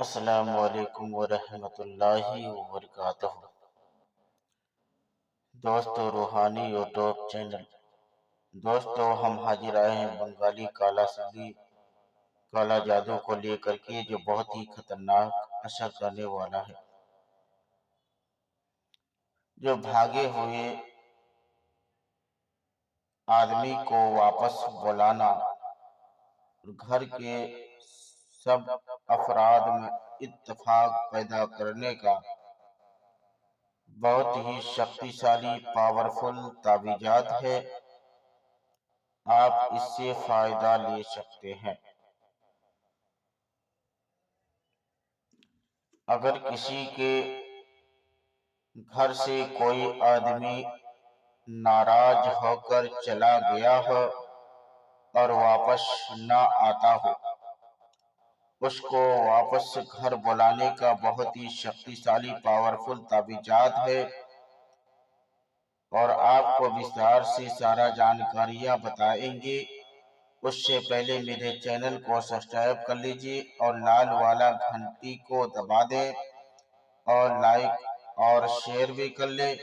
السلام علیکم ورحمۃ اللہ وبرکاتہ۔ دوستو روحانی یوٹیوب چینل، دوستو ہم حاضر آئے ہیں بنگالی کالا سلی کالا جادو کو لے کر کے، جو بہت ہی خطرناک اثر کرنے والا ہے، جو بھاگے ہوئے آدمی کو واپس بلانا اور گھر کے سب افراد میں اتفاق پیدا کرنے کا بہت ہی شکتیشالی پاورفل تعویذات ہے۔ آپ اس سے فائدہ لے سکتے ہیں۔ اگر کسی کے گھر سے کوئی آدمی ناراض ہو کر چلا گیا ہو اور واپس نہ آتا ہو، اس کو واپس گھر بلانے کا بہت ہی شکتیشالی پاورفل تعویذات ہے، اور آپ کو وستار سے سارا جانکاریاں بتائیں گے۔ اس سے پہلے میرے چینل کو سبسکرائب کر لیجئے اور لال والا گھنٹی کو دبا دیں، اور لائک اور شیئر بھی کر لیں،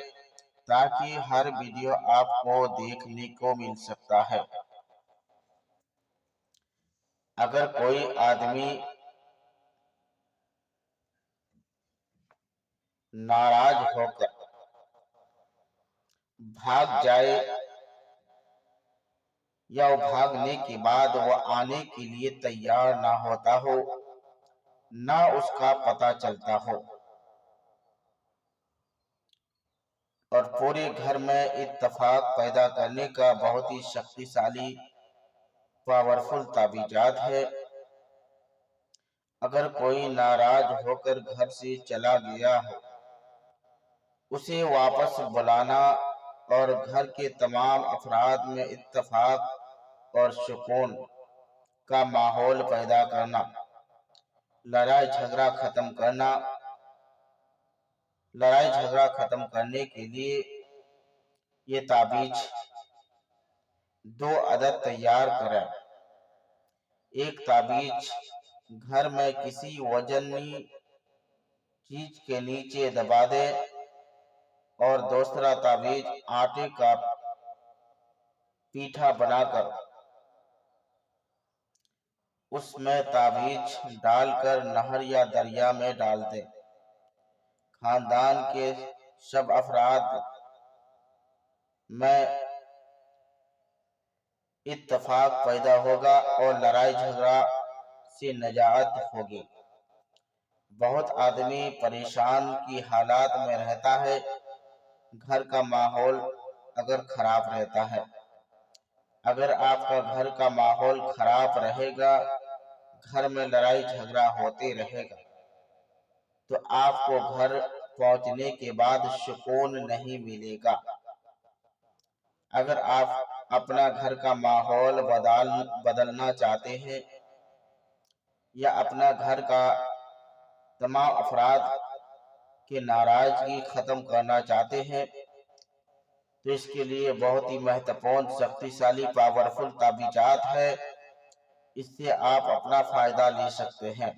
تاکہ ہر ویڈیو آپ کو دیکھنے کو مل سکتا ہے۔ اگر کوئی آدمی ناراض ہو کر بھاگ جائے، یا بھاگنے کے بعد وہ آنے کے لیے تیار نہ ہوتا ہو، نہ اس کا پتہ چلتا ہو، اور پورے گھر میں اتفاق پیدا کرنے کا بہت ہی شکتیشالی پاورفل تعویذات ہے۔ اگر کوئی ناراض ہو کر گھر سے چلا گیا ہو، اسے واپس بلانا اور گھر کے تمام افراد میں اتفاق اور سکون کا ماحول پیدا کرنا، لڑائی جھگڑا ختم کرنے کے لیے یہ تعویذ 2 عدد تیار کریں۔ ایک تعویذ گھر میں کسی وزنی چیز کے نیچے دبا دیں، اور دوسرا تعویذ آٹے کا پیٹھا بنا کر اس میں تعویذ ڈال کر نہر یا دریا میں ڈال دیں۔ خاندان کے سب افراد میں اتفاق پیدا ہوگا اور لڑائی جھگڑا سے نجات ہوگی۔ بہت آدمی پریشان کی حالات میں رہتا ہے، گھر کا ماحول اگر خراب رہتا ہے۔ اگر آپ کا گھر کا ماحول خراب رہے گا، گھر میں لڑائی جھگڑا ہوتے رہے گا، تو آپ کو گھر پہنچنے کے بعد سکون نہیں ملے گا۔ اگر آپ اپنا گھر کا ماحول بدلنا چاہتے ہیں، یا اپنا گھر کا تمام افراد کی ناراضگی ختم کرنا چاہتے ہیں، تو اس کے لیے بہت ہی مہتوپورن شکتیشالی پاورفل تعویذات ہے۔ اس سے آپ اپنا فائدہ لے سکتے ہیں۔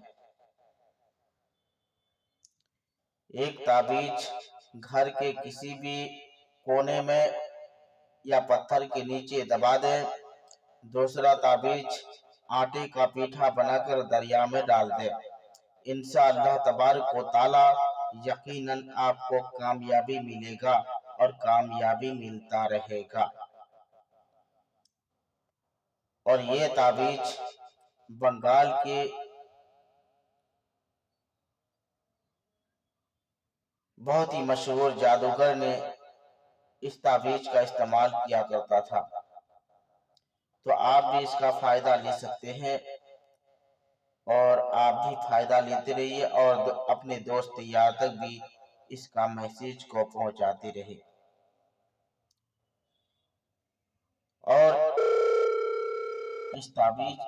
ایک تعویذ گھر کے کسی بھی کونے میں یا پتھر کے نیچے دبا دیں۔ دوسرا تعویذ آٹے کا پیٹھا بنا کر دریا میں ڈال دیں۔ انشاءاللہ تبارک و تعالی یقیناً آپ کو کامیابی ملے گا اور کامیابی ملتا رہے گا۔ اور یہ تعویذ بنگال کے بہت ہی مشہور جادوگر نے اس تعویذ کا استعمال کیا کرتا تھا، تو آپ بھی اس کا فائدہ لے سکتے ہیں، اور آپ بھی فائدہ لیتے رہیے، اور اپنے دوست یار تک بھی اس کا میسیج کو پہنچاتے رہے۔ اور اس تعویذ